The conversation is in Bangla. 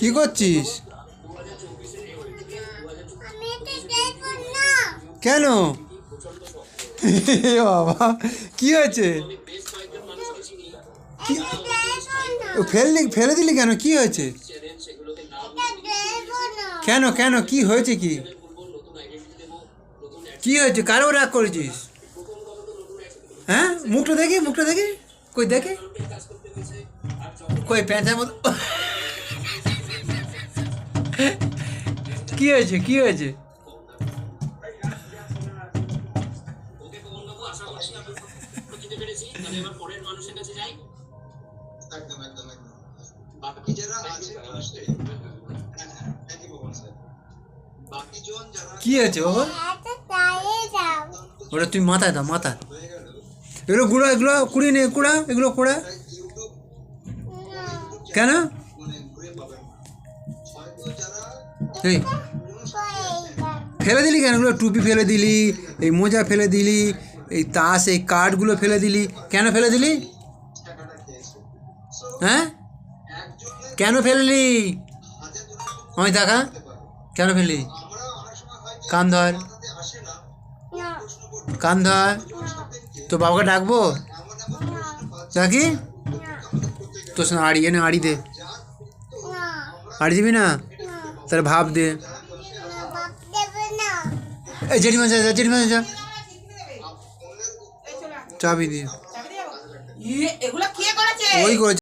কি করছিস? কেন? বাবা কি হয়েছে? ফেলে দিলি কেন? কি হয়েছে? কেন কেন কি হয়েছে? কি কি হয়েছে? কারো রাগ করেছিস? হ্যাঁ, মুখটা দেখি, মুখটা দেখি, কই দেখে, কই প্যাঁচার মতো। কি হয়েছে? কি হয়েছে? কি হয়েছে বাবা? ওটা তুই মাথায় দাও, মাথা। এগুলো গুঁড়া, এগুলো কুড়িয়ে নে, কুড়া, এগুলো কুড়া। কেন? এই ফেলে দিলি কেন? এগুলো টুপি ফেলে দিলি, এই মোজা ফেলে দিলি, এই তাস, এই কার্ডগুলো ফেলে দিলি, কেন ফেলে দিলি? হ্যাঁ, কেন ফেললি? আমি দেখা, কেন ফেললি? কান ধর, কান ধর। তো বাবাকে ডাকবো? ডাকি? তোর সঙ্গে আড়ি এনে আড়ি দে। আড়ি দিবি না? তাহলে ভাব দে। এই জেঠিমা যা, জেঠিমা যা, চাবি দিয়ে। ওই করেছে।